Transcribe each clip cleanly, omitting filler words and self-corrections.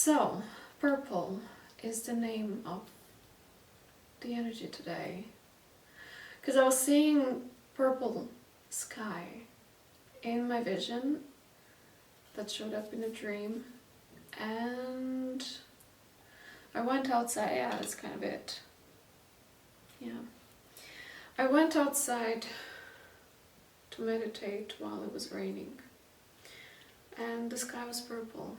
So, purple is the name of the energy today. Because I was seeing purple sky in my vision that showed up in a dream. And I went outside. Yeah, that's kind of it. Yeah. I went outside to meditate while it was raining. And the sky was purple.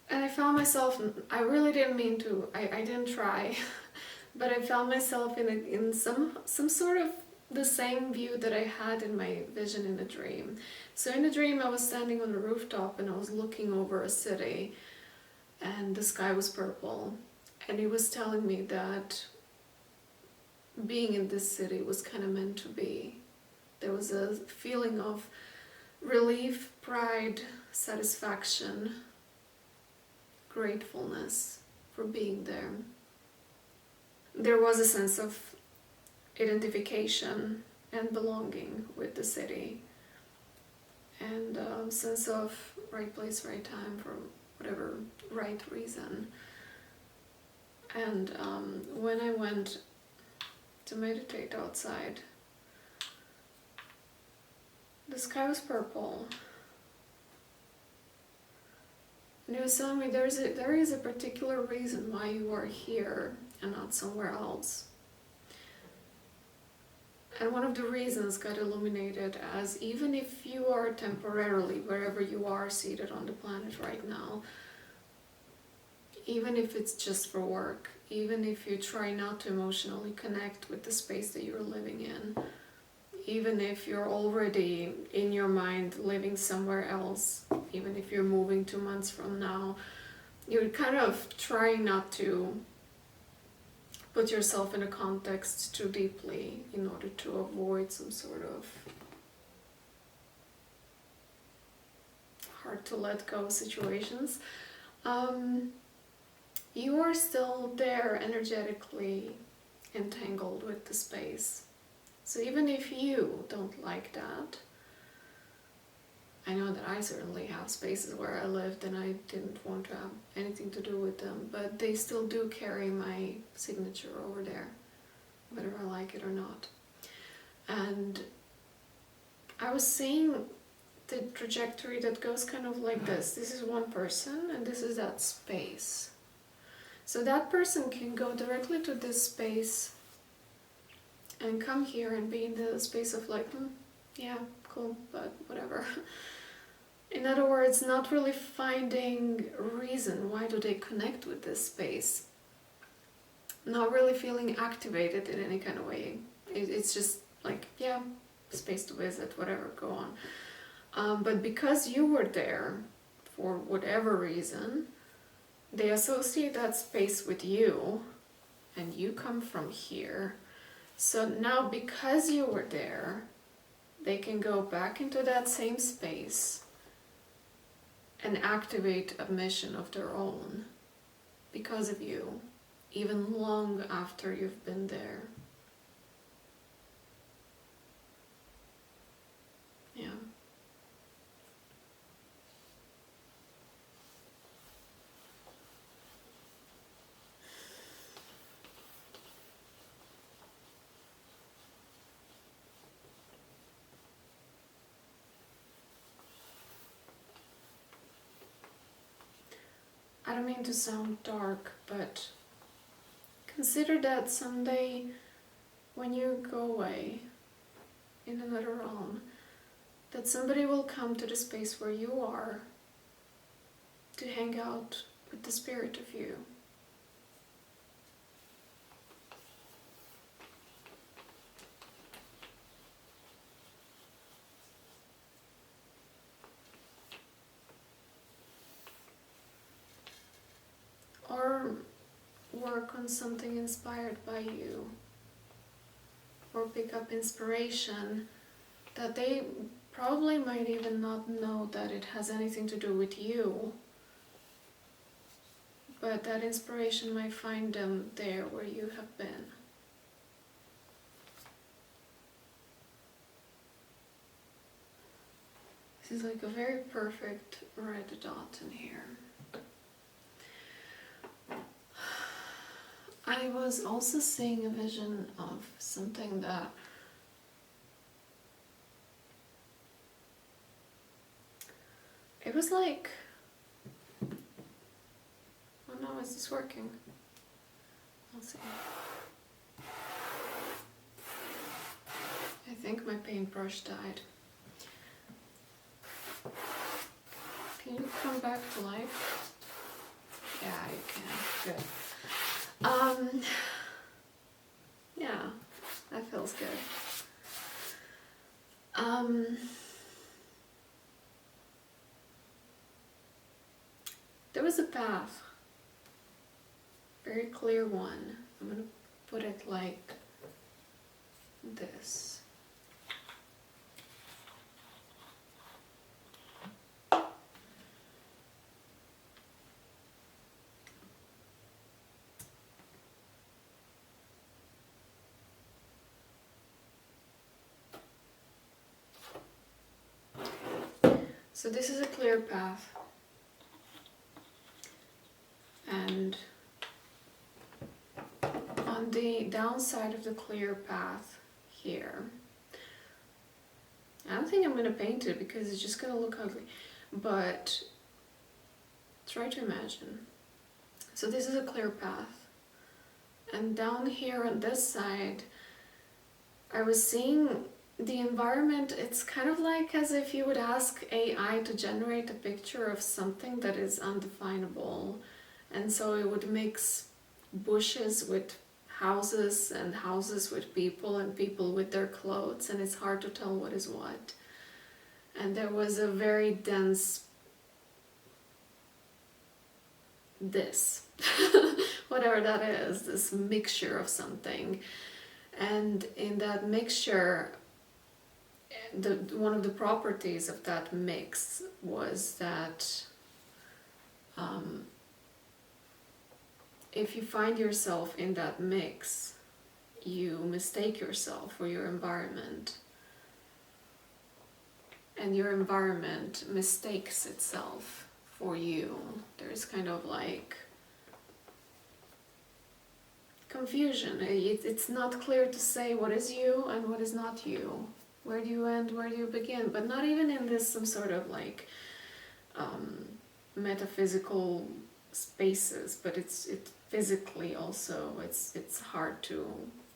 And I found myself, I really didn't mean to, I didn't try, but I found myself in some sort of the same view that I had in my vision in the dream. So in the dream I was standing on a rooftop and I was looking over a city and the sky was purple. And it was telling me that being in this city was kind of meant to be. There was a feeling of relief, pride, satisfaction, gratefulness for being there. There was a sense of identification and belonging with the city, and a sense of right place, right time for whatever right reason. And when I went to meditate outside, the sky was purple. And he was telling me there is a particular reason why you are here and not somewhere else. And one of the reasons got illuminated as even if you are temporarily wherever you are seated on the planet right now, even if it's just for work, even if you try not to emotionally connect with the space that you're living in, even if you're already in your mind living somewhere else, even if you're moving 2 months from now, you're kind of trying not to put yourself in a context too deeply in order to avoid some sort of hard to let go situations. You are still there energetically entangled with the space. So even if you don't like that, I know that I certainly have spaces where I lived and I didn't want to have anything to do with them, but they still do carry my signature over there, whether I like it or not. And I was seeing the trajectory that goes kind of like this. This is one person and this is that space. So that person can go directly to this space and come here and be in the space of like, yeah, cool, but whatever. In other words, not really finding a reason why do they connect with this space. Not really feeling activated in any kind of way. It's just like, yeah, space to visit, whatever, go on. But because you were there, for whatever reason, they associate that space with you, and you come from here. So now because you were there, they can go back into that same space and activate a mission of their own because of you, even long after you've been there. Yeah. I don't mean to sound dark, but consider that someday when you go away in another realm, that somebody will come to the space where you are to hang out with the spirit of you. Or work on something inspired by you, or pick up inspiration that they probably might even not know that it has anything to do with you, but that inspiration might find them there where you have been. This is like a very perfect red dot in here. I was also seeing a vision of something that it was like, oh no, is this working? Let's see. I think my paintbrush died. Can you come back to life? Yeah, you can. Good. Yeah, that feels good. There was a path, very clear one. I'm gonna put it like this. So this is a clear path, and on the downside of the clear path here, I don't think I'm going to paint it because it's just going to look ugly, but try to imagine. So this is a clear path, and down here on this side I was seeing the environment. It's kind of like as if you would ask AI to generate a picture of something that is undefinable, and so it would mix bushes with houses and houses with people and people with their clothes, and it's hard to tell what is what. And there was a very dense whatever that is, this mixture of something. And in that mixture, one of the properties of that mix was that if you find yourself in that mix, you mistake yourself for your environment, and your environment mistakes itself for you. There's kind of like confusion. It's not clear to say what is you and what is not you. Where do you end, where do you begin? But not even in this some sort of like metaphysical spaces, but it's physically also, it's hard to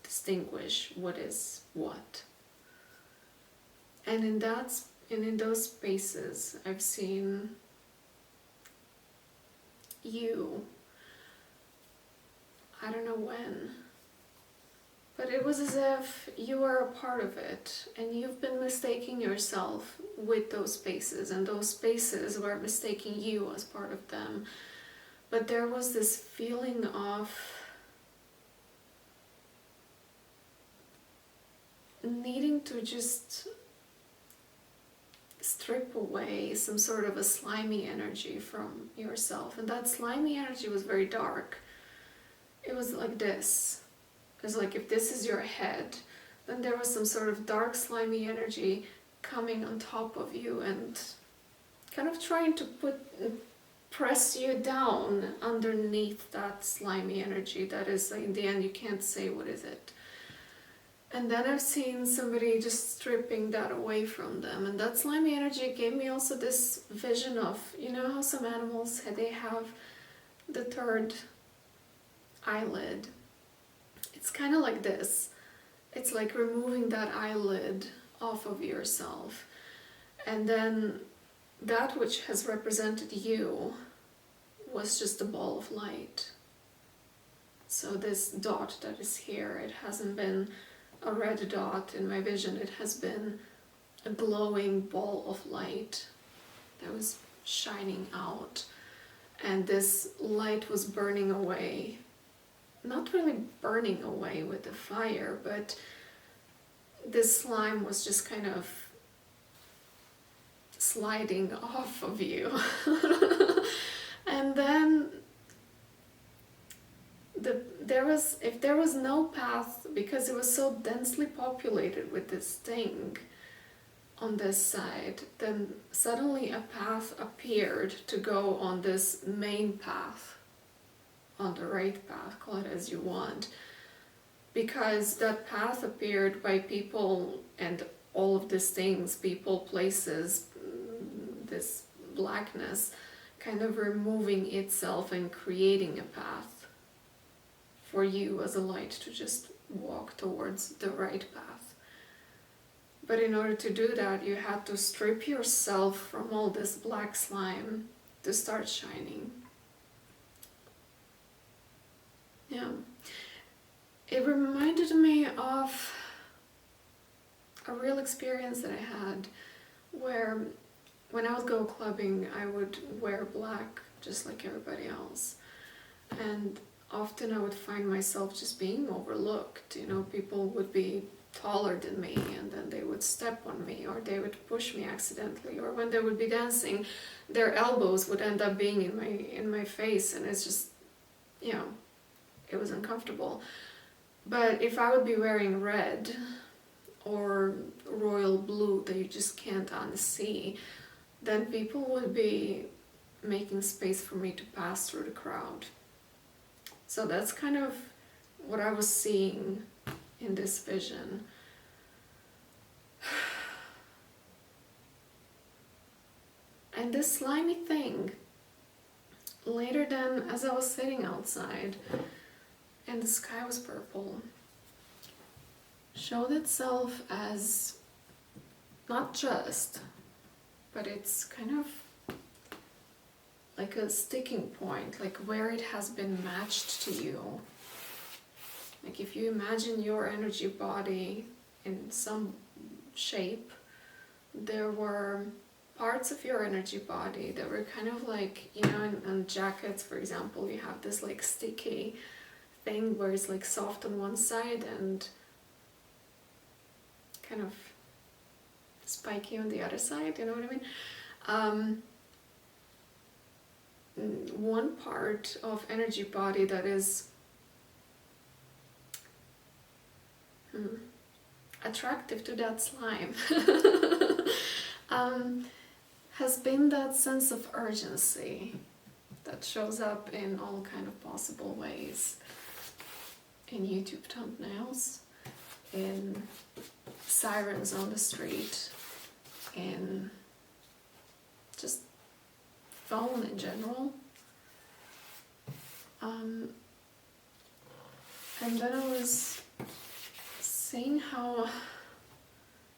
distinguish what is what. And in those spaces I've seen you, I don't know when, but it was as if you are a part of it, and you've been mistaking yourself with those spaces, and those spaces were mistaking you as part of them. But there was this feeling of needing to just strip away some sort of a slimy energy from yourself. And that slimy energy was very dark. It was like this. It was like if this is your head, then there was some sort of dark slimy energy coming on top of you and kind of trying to press you down underneath that slimy energy that is, in the end, you can't say what is it. And then I've seen somebody just stripping that away from them, and that slimy energy gave me also this vision of, you know how some animals, they have the third eyelid. It's kind of like this. It's like removing that eyelid off of yourself, and then that which has represented you was just a ball of light. So this dot that is here, it hasn't been a red dot in my vision, it has been a glowing ball of light that was shining out, and this light was burning away. Not really burning away with the fire, but this slime was just kind of sliding off of you. And then if there was no path, because it was so densely populated with this thing, on this side, then suddenly a path appeared to go on this main path, on the right path, call it as you want, because that path appeared by people and all of these things, people, places, this blackness, kind of removing itself and creating a path for you as a light to just walk towards the right path. But in order to do that, you had to strip yourself from all this black slime to start shining. Yeah. It reminded me of a real experience that I had where when I would go clubbing, I would wear black just like everybody else. And often I would find myself just being overlooked. You know, people would be taller than me and then they would step on me, or they would push me accidentally, or when they would be dancing, their elbows would end up being in my face, and it's just, you know, it was uncomfortable. But if I would be wearing red or royal blue that you just can't unsee, then people would be making space for me to pass through the crowd. So that's kind of what I was seeing in this vision. And this slimy thing, later then, as I was sitting outside and the sky was purple, showed itself as not just, but it's kind of like a sticking point, like where it has been matched to you. Like if you imagine your energy body in some shape, there were parts of your energy body that were kind of like, you know, in jackets, for example, you have this like sticky thing where it's like soft on one side and kind of spiky on the other side, you know what I mean? One part of energy body that is attractive to that slime has been that sense of urgency that shows up in all kind of possible ways. In YouTube thumbnails, in sirens on the street, in just phone in general. And then I was seeing how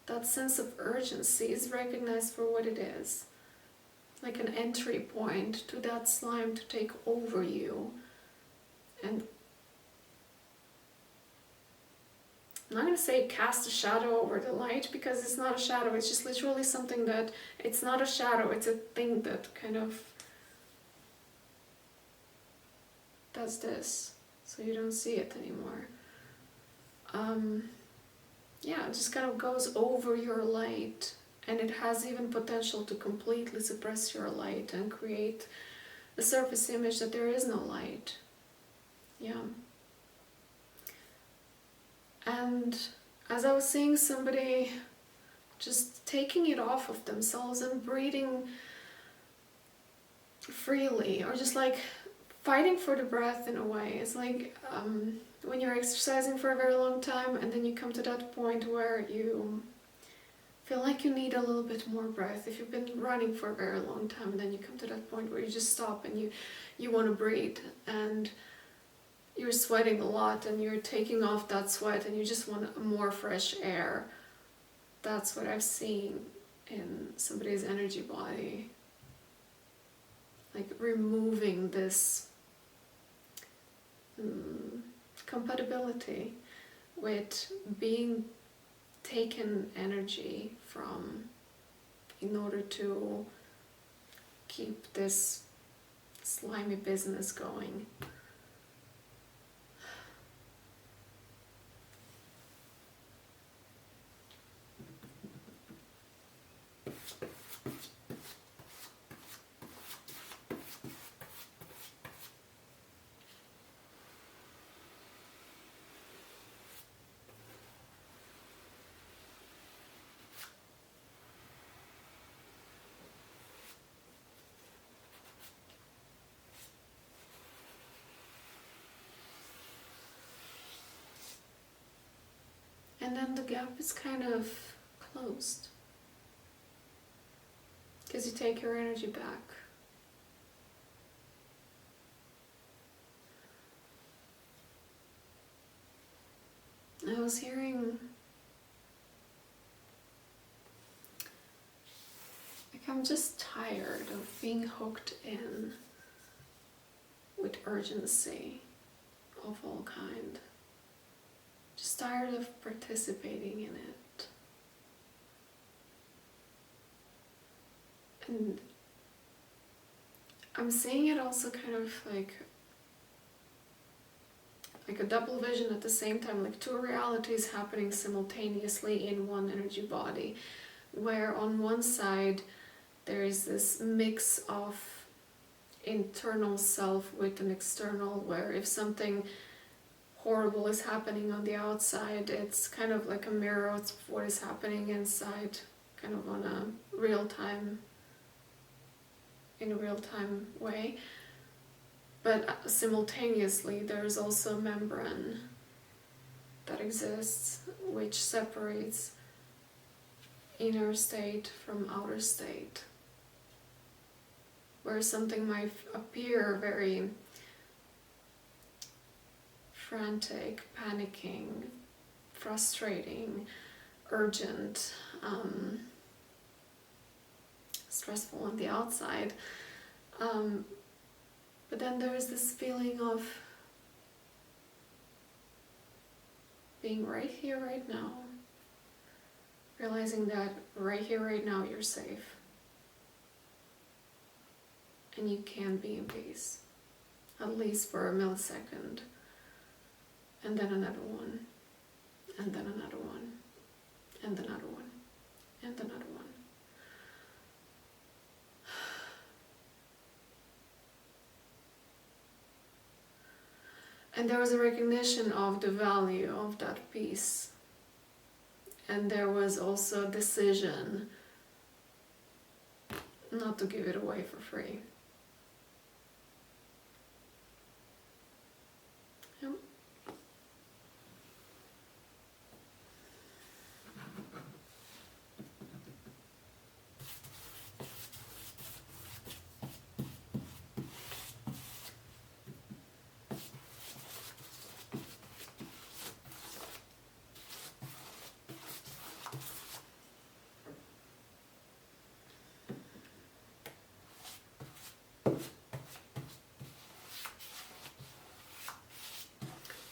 that sense of urgency is recognized for what it is. Like an entry point to that slime to take over you. And I'm not going to say cast a shadow over the light, because it's not a shadow, it's just literally something that, it's not a shadow, it's a thing that kind of does this, so you don't see it anymore. Yeah, it just kind of goes over your light, and it has even potential to completely suppress your light and create the surface image that there is no light. Yeah. And as I was seeing somebody just taking it off of themselves and breathing freely, or just like fighting for the breath in a way. It's like when you're exercising for a very long time and then you come to that point where you feel like you need a little bit more breath. If you've been running for a very long time, and then you come to that point where you just stop and you want to breathe, and you're sweating a lot and you're taking off that sweat and you just want more fresh air. That's what I've seen in somebody's energy body. Like removing this compatibility with being taken energy from in order to keep this slimy business going. then the gap is kind of closed. Because you take your energy back. I was hearing, like, I'm just tired of being hooked in with urgency of all kind. Just tired of participating in it. And I'm seeing it also kind of like a double vision at the same time, like two realities happening simultaneously in one energy body, where on one side there is this mix of internal self with an external, where if something horrible is happening on the outside, it's kind of like a mirror of what is happening inside, kind of on a in a real-time way. But simultaneously there's also a membrane that exists which separates inner state from outer state, where something might appear very frantic, panicking, frustrating, urgent, stressful on the outside. But then there's this feeling of being right here, right now, realizing that right here, right now, you're safe. And you can be in peace, at least for a millisecond. And then another one, and then another one, and another one, and another one. And there was a recognition of the value of that peace. And there was also a decision not to give it away for free. Yep.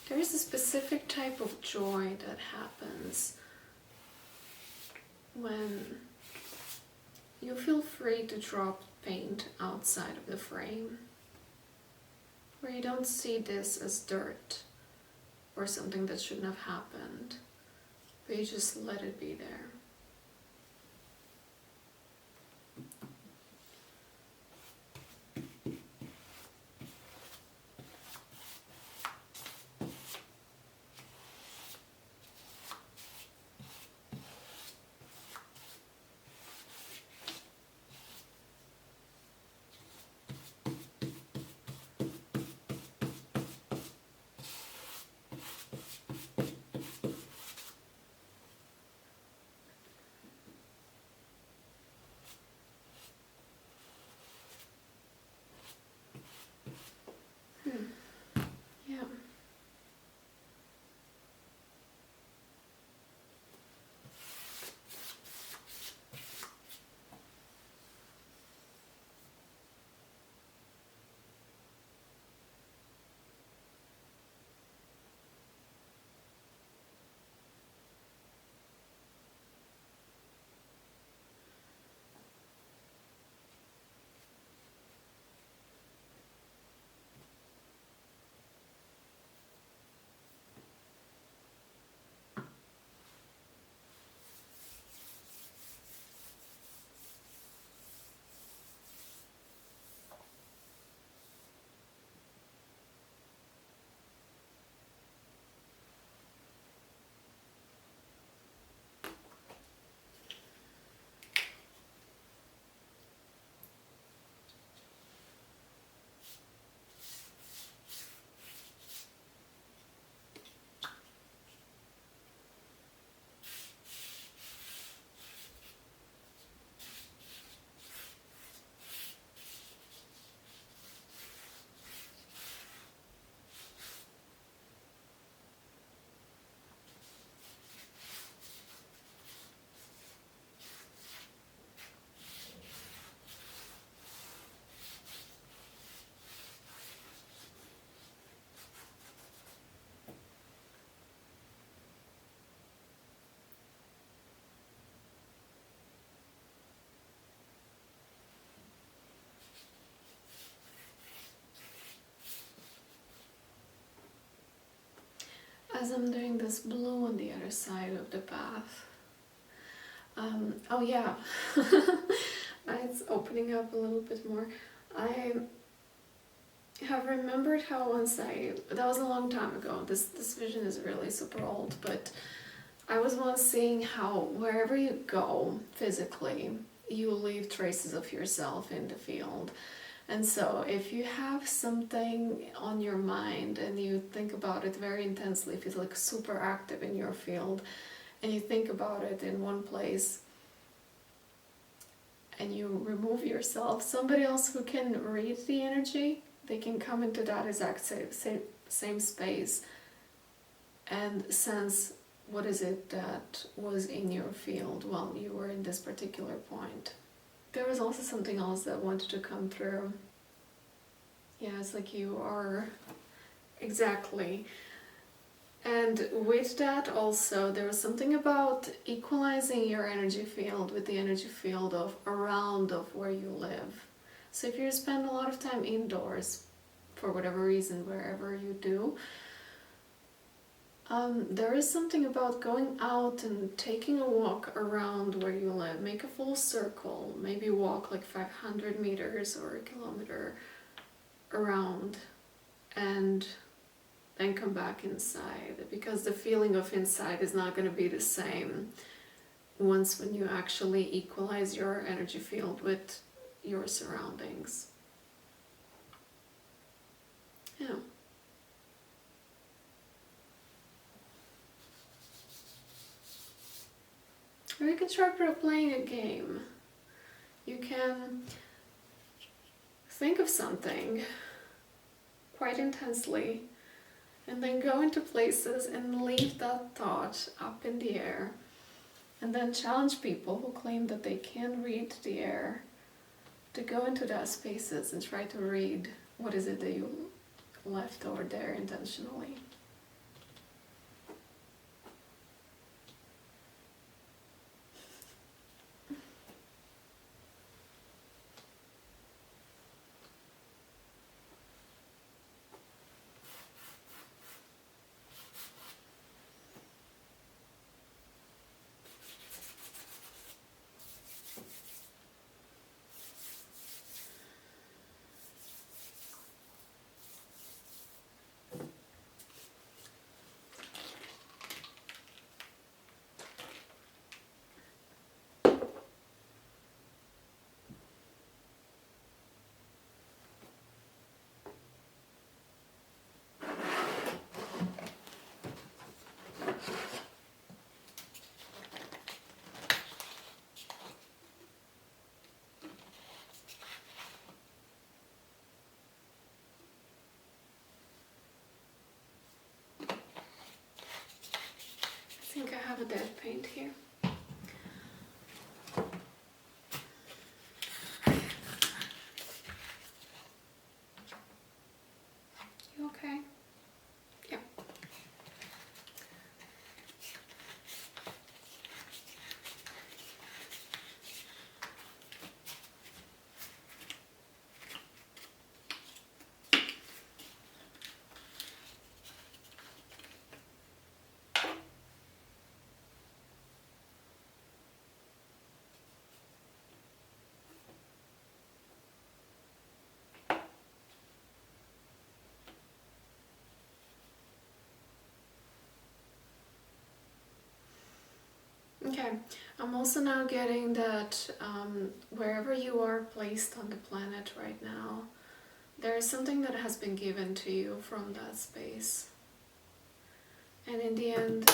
There is a specific type of joy that happens when you feel free to drop paint outside of the frame, where you don't see this as dirt or something that shouldn't have happened, but you just let it be there. as I'm doing this blue on the other side of the path, oh yeah, it's opening up a little bit more. I have remembered how once that was a long time ago, this vision is really super old, but I was once seeing how wherever you go physically, you leave traces of yourself in the field. And so if you have something on your mind and you think about it very intensely, if it's like super active in your field, and you think about it in one place, and you remove yourself, somebody else who can read the energy, they can come into that exact same space and sense what is it that was in your field while you were in this particular point. There was also something else that wanted to come through. Yeah, it's like you are exactly. And with that also, there was something about equalizing your energy field with the energy field of around of where you live. So if you spend a lot of time indoors, for whatever reason, wherever you do, there is something about going out and taking a walk around where you live. Make a full circle, maybe walk like 500 meters or a kilometer around, and then come back inside, because the feeling of inside is not going to be the same when you actually equalize your energy field with your surroundings. Yeah. Or you can try playing a game. You can think of something quite intensely and then go into places and leave that thought up in the air, and then challenge people who claim that they can read the air to go into those spaces and try to read what is it that you left over there intentionally. I think I have a dead paint here. You okay? Yeah. Okay, I'm also now getting that wherever you are placed on the planet right now, there is something that has been given to you from that space. And in the end,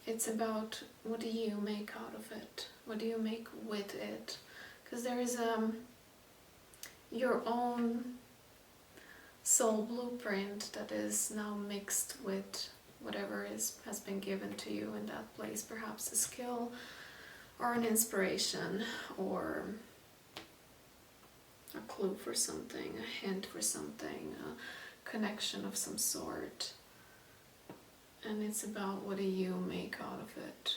it's about what do you make out of it? What do you make with it? Because there is your own soul blueprint that is now mixed with whatever has been given to you in that place, perhaps a skill or an inspiration or a clue for something, a hint for something, a connection of some sort. And it's about what do you make out of it.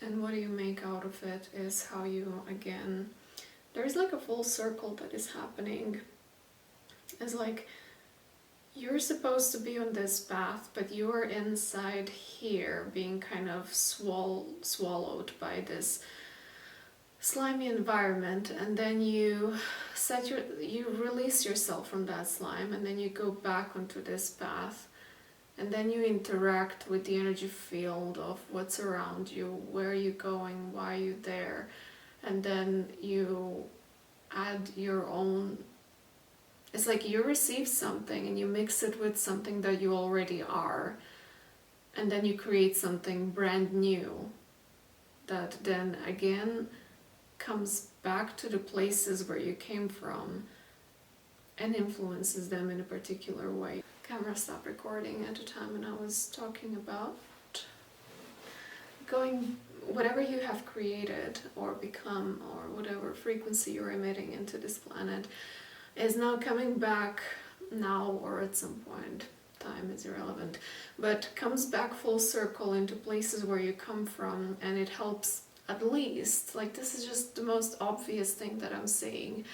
and what you make out of it is how you, again, there's like a full circle that is happening. It's like you're supposed to be on this path, but you are inside here being kind of swallowed by this slimy environment, and then you release yourself from that slime, and then you go back onto this path, and then you interact with the energy field of what's around you, where are you going, why are you there, and then you add your own. It's like you receive something and you mix it with something that you already are, and then you create something brand new that then again comes back to the places where you came from and influences them in a particular way. Camera stopped recording at the time when I was talking about going, whatever you have created or become, or whatever frequency you're emitting into this planet, is now coming back now or at some point. Time is irrelevant, but comes back full circle into places where you come from, and it helps. At least, like, this is just the most obvious thing that I'm seeing.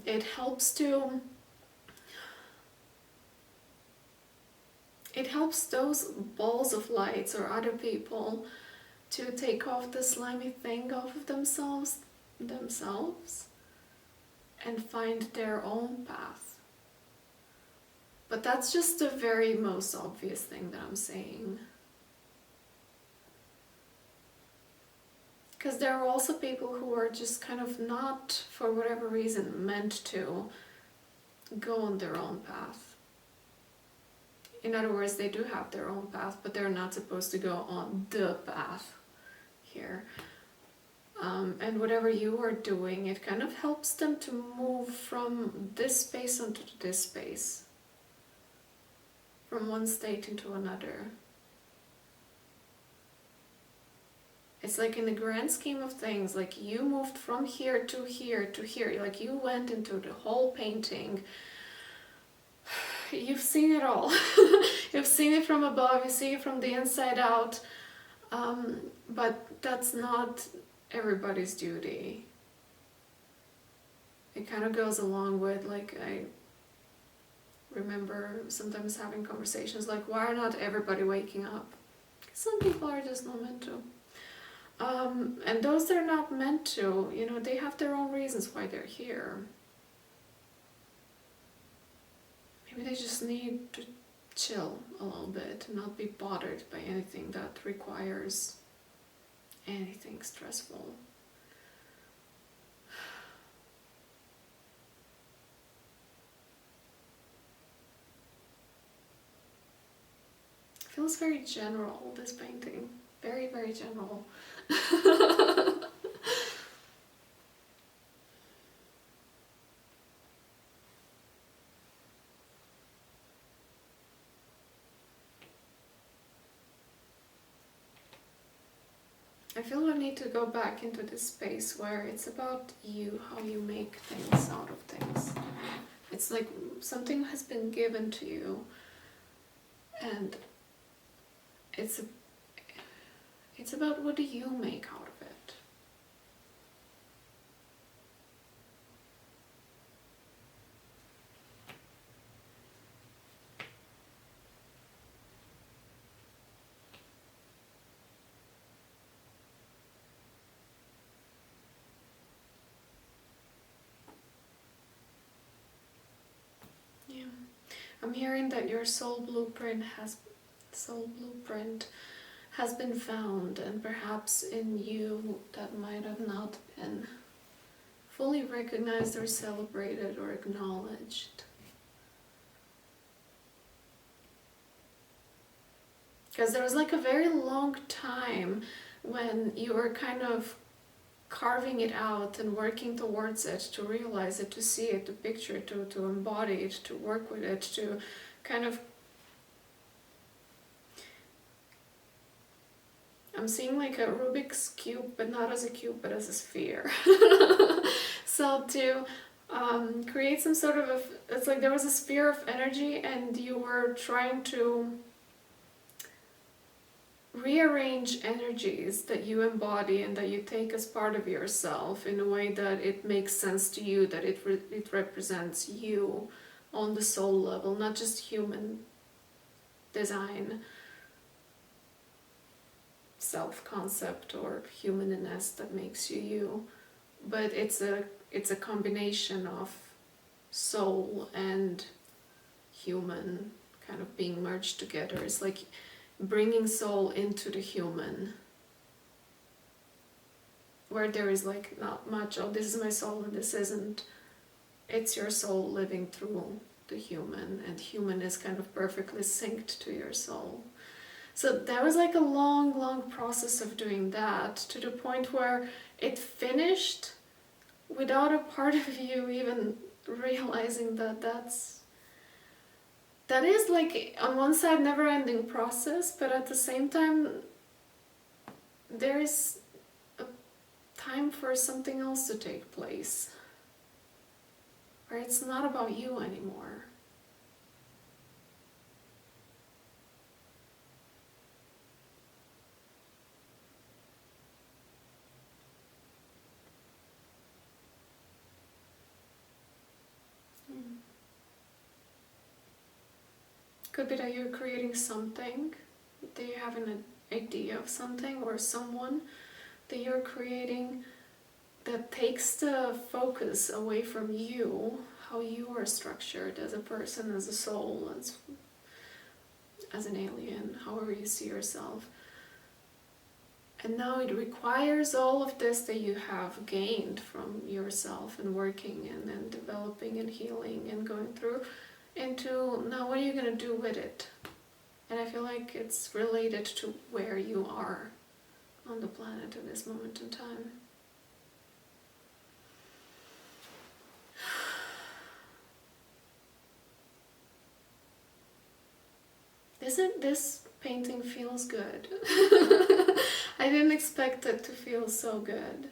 It helps those balls of lights or other people to take off the slimy thing off of themselves and find their own path. But that's just the very most obvious thing that I'm saying. Because there are also people who are just kind of not, for whatever reason, meant to go on their own path. In other words, they do have their own path, but they're not supposed to go on the path here. And whatever you are doing, it kind of helps them to move from this space onto this space, from one state into another. It's like in the grand scheme of things, like you moved from here to here to here, like you went into the whole painting. You've seen it all. You've seen it from above, you see it from the inside out, but that's not everybody's duty. It kind of goes along with, like, I remember sometimes having conversations like, why are not everybody waking up? Some people are just not meant to. And those that are not meant to, you know, they have their own reasons why they're here. Maybe they just need to chill a little bit and not be bothered by anything that requires anything stressful. Feels very general, this painting. Very, very general. I feel I need to go back into this space where it's about you, how you make things out of things. It's like something has been given to you, and it's about what do you make out of it. Yeah, I'm hearing that your soul blueprint has been found, and perhaps in you that might have not been fully recognized or celebrated or acknowledged. Because there was like a very long time when you were kind of carving it out and working towards it, to realize it, to see it, to picture it, to embody it, to work with it, to kind of... I'm seeing like a Rubik's Cube, but not as a cube, but as a sphere. So to create some sort of it's like there was a sphere of energy and you were trying to rearrange energies that you embody and that you take as part of yourself in a way that it makes sense to you, that it represents you on the soul level, not just human design, self-concept or humanity that makes you you, but it's a combination of soul and human kind of being merged together. It's like bringing soul into the human, where there is like not much, oh, this is my soul and this isn't. It's your soul living through the human, and human is kind of perfectly synced to your soul. So that was like a long process of doing that, to the point where it finished without a part of you even realizing that that is like on one side never-ending process, but at the same time there is a time for something else to take place, where it's not about you anymore. Could be that you're creating something, that you have an idea of something or someone that you're creating that takes the focus away from you, how you are structured as a person, as a soul, as an alien, however you see yourself. And now it requires all of this that you have gained from yourself and working and developing and healing and going through, into now what are you going to do with it? And I feel like it's related to where you are on the planet at this moment in time. This painting feels good. I didn't expect it to feel so good.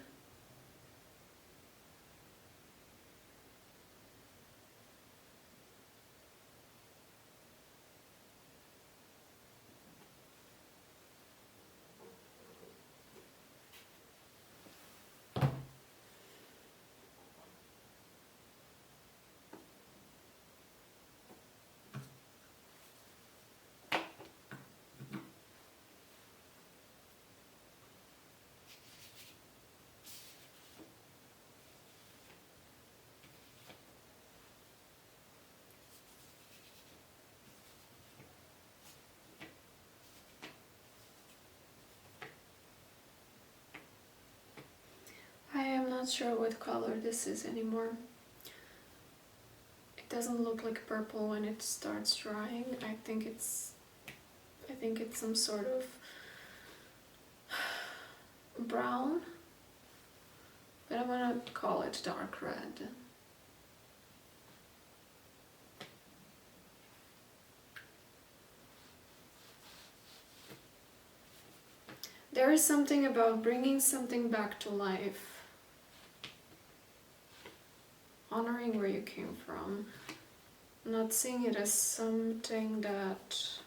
I am not sure what color this is anymore. It doesn't look like purple when it starts drying. I think it's some sort of brown, but I'm gonna call it dark red. There is something about bringing something back to life, honoring where you came from, not seeing it as something that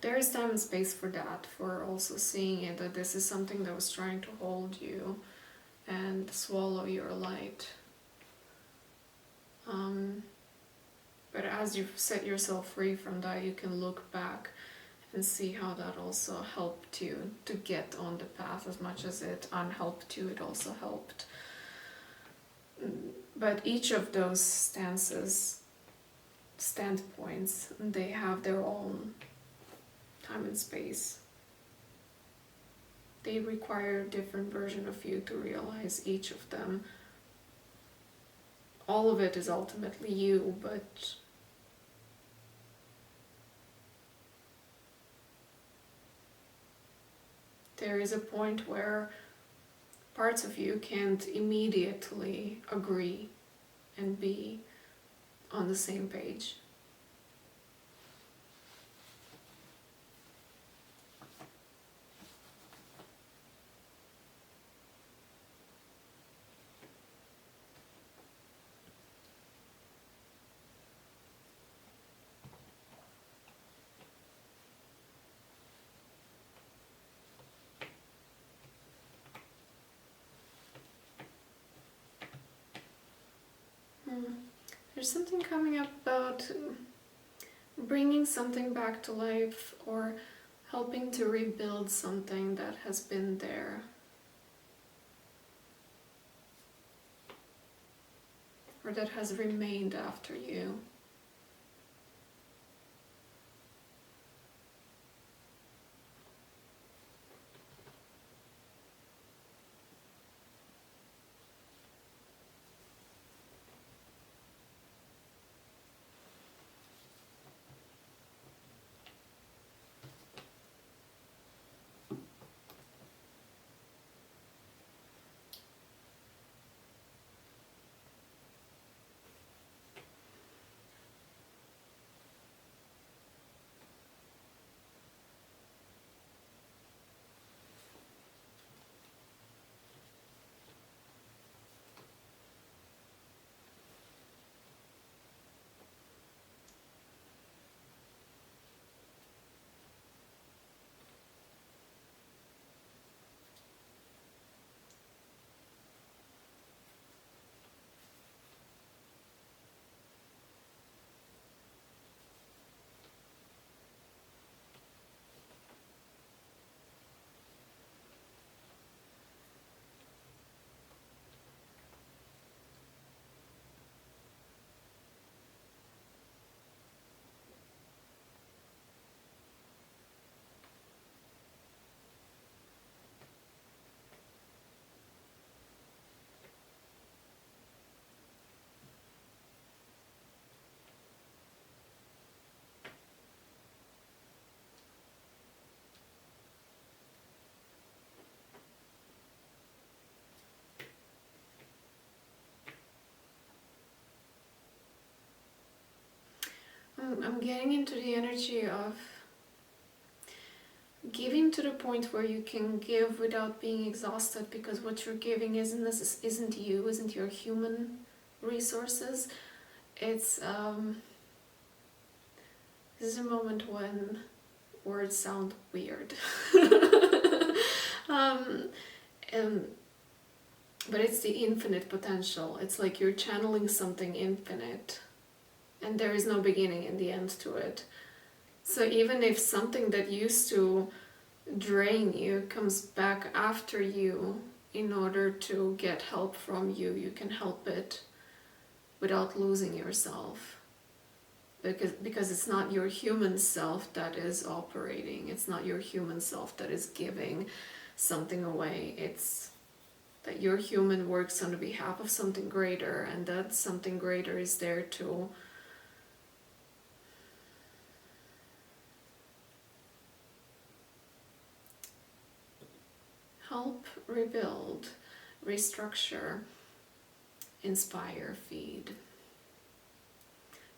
there is time and space for that, for also seeing it that this is something that was trying to hold you and swallow your light. But as you set yourself free from that, you can look back and see how that also helped you to get on the path. As much as it unhelped you, it also helped. But each of those standpoints, they have their own time and space. They require a different version of you to realize each of them. All of it is ultimately you, but there is a point where parts of you can't immediately agree and be on the same page. There's something coming up about bringing something back to life or helping to rebuild something that has been there. Or that has remained after you. I'm getting into the energy of giving to the point where you can give without being exhausted, because what you're giving isn't you, isn't your human resources. It's this is a moment when words sound weird. and but it's the infinite potential. It's like you're channeling something infinite, and there is no beginning and the end to it. So even if something that used to drain you comes back after you in order to get help from you, you can help it without losing yourself. Because it's not your human self that is operating. It's not your human self that is giving something away. It's that your human works on behalf of something greater, and that something greater is there to help rebuild, restructure, inspire, feed.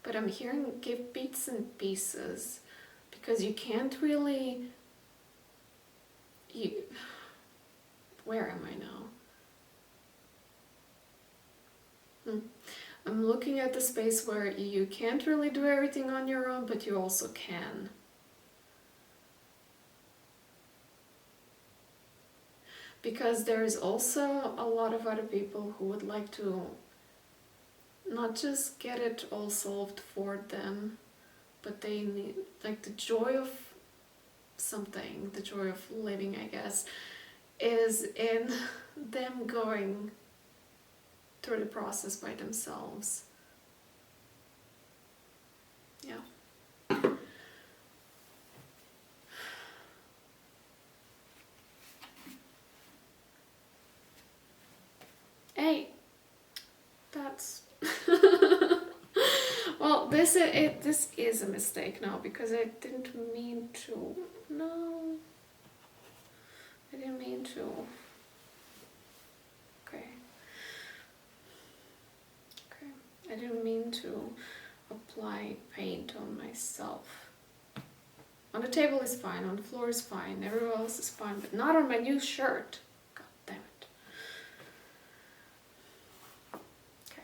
But I'm hearing give bits and pieces, because you can't really... Where am I now? I'm looking at the space where you can't really do everything on your own, but you also can. Because there is also a lot of other people who would like to not just get it all solved for them, but they need, like, the joy of something, the joy of living, I guess, is in them going through the process by themselves. Yeah. Hey, that's well, this is a mistake now, because I didn't mean to. No, I didn't mean to. Okay. I didn't mean to apply paint on myself. On the table is fine, on the floor is fine, everywhere else is fine, but not on my new shirt. God damn it. Okay.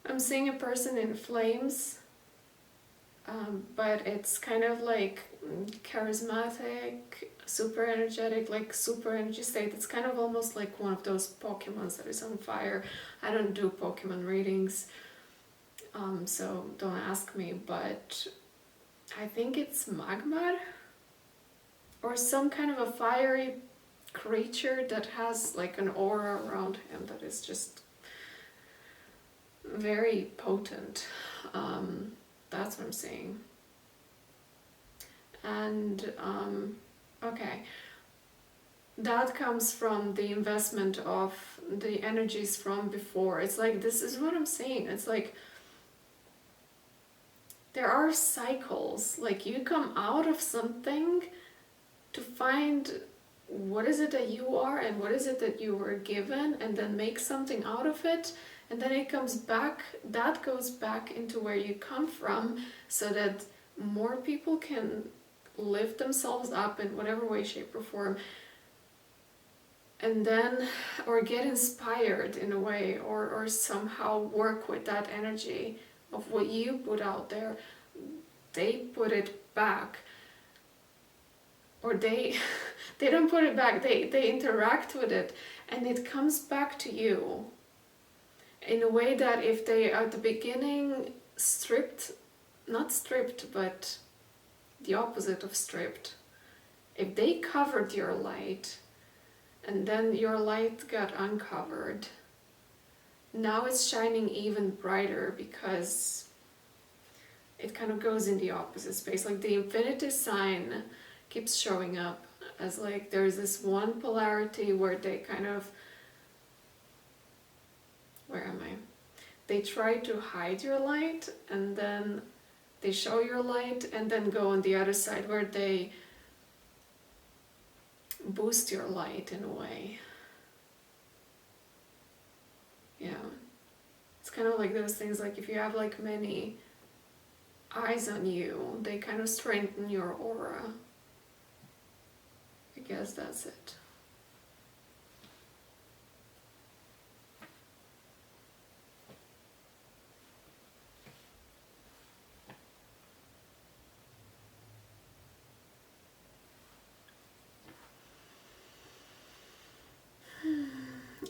I'm seeing a person in flames, but it's kind of like charismatic, super energetic, like super energy state. It's kind of almost like one of those Pokemons that is on fire. I don't do Pokemon readings, so don't ask me, but I think it's magma or some kind of a fiery creature that has like an aura around him that is just very potent. That's what I'm saying. And okay, that comes from the investment of the energies from before. It's like, this is what I'm saying. It's like there are cycles. Like you come out of something to find what is it that you are and what is it that you were given, and then make something out of it, and then it comes back, that goes back into where you come from, so that more people can lift themselves up in whatever way, shape or form, and then, or get inspired in a way, or somehow work with that energy of what you put out there. They put it back, or they don't put it back, they interact with it, and it comes back to you in a way that if they at the beginning not stripped, but the opposite of stripped, if they covered your light and then your light got uncovered, now it's shining even brighter, because it kind of goes in the opposite space. Like the infinity sign keeps showing up as like there's this one polarity where they kind of, where am I? They try to hide your light, and then they show your light, and then go on the other side where they boost your light in a way. Yeah. It's kind of like those things, like if you have like many eyes on you, they kind of strengthen your aura. I guess that's it.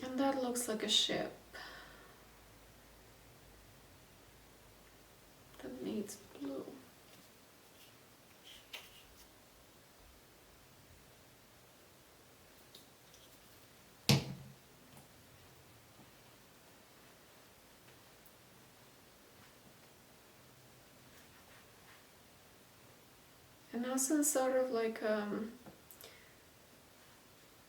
And that looks like a ship that needs blue. And now some sort of like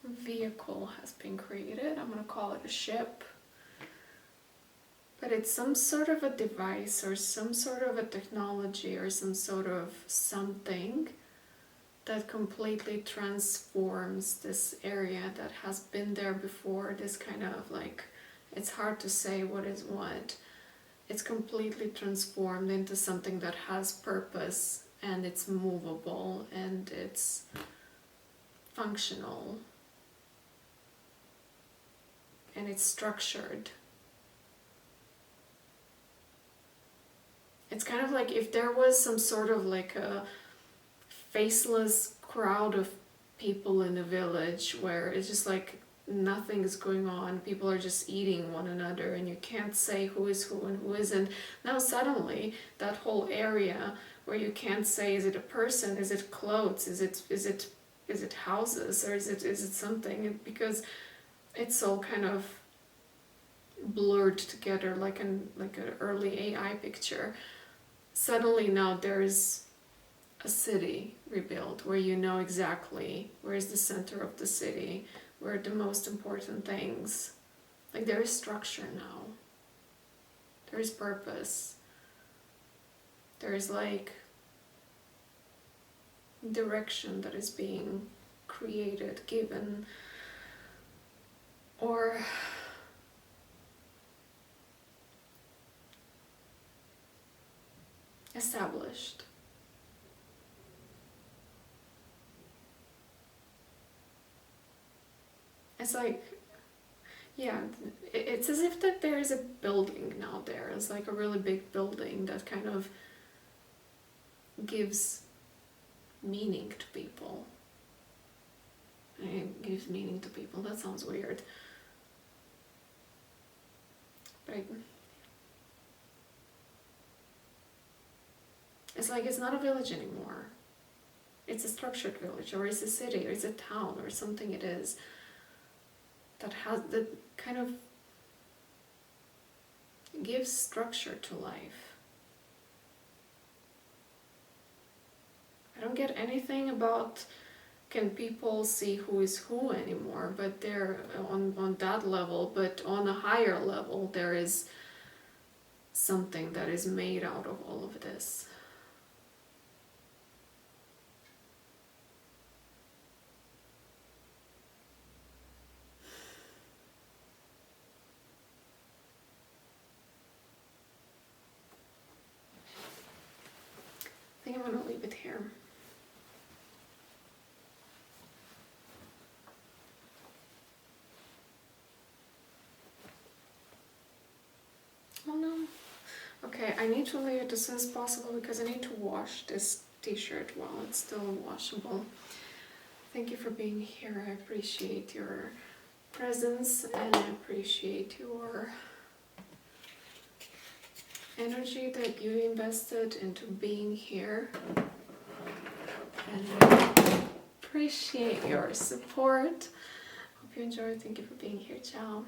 vehicle has been created. I'm going to call it a ship. But it's some sort of a device or some sort of a technology or some sort of something that completely transforms this area that has been there before. This kind of like, it's hard to say what is what. It's completely transformed into something that has purpose, and it's movable, and it's functional, and it's structured. It's kind of like if there was some sort of like a faceless crowd of people in a village where it's just like nothing is going on, people are just eating one another, and you can't say who is who and who isn't. Now suddenly that whole area where you can't say, is it a person, is it clothes, is it houses, or is it something, because it's all kind of blurred together like an early AI picture. Suddenly now there's a city rebuilt where you know exactly where is the center of the city, where are the most important things. Like there is structure now. There is purpose. There is like direction that is being created, given, or established. It's like, yeah, it's as if that there is a building now there. It's like a really big building that kind of gives meaning to people. and it gives meaning to people. That sounds weird. But it's like it's not a village anymore. It's a structured village, or it's a city, or it's a town, or something it is that has that kind of gives structure to life. I don't get anything about can people see who is who anymore, but they're on that level, but on a higher level there is something that is made out of all of this. I think I'm going to leave it here. Oh no. Okay, I need to leave it as soon as possible because I need to wash this t-shirt while it's still washable. Thank you for being here. I appreciate your presence and I appreciate your energy that you invested into being here. And I appreciate your support. Hope you enjoyed. Thank you for being here. Ciao.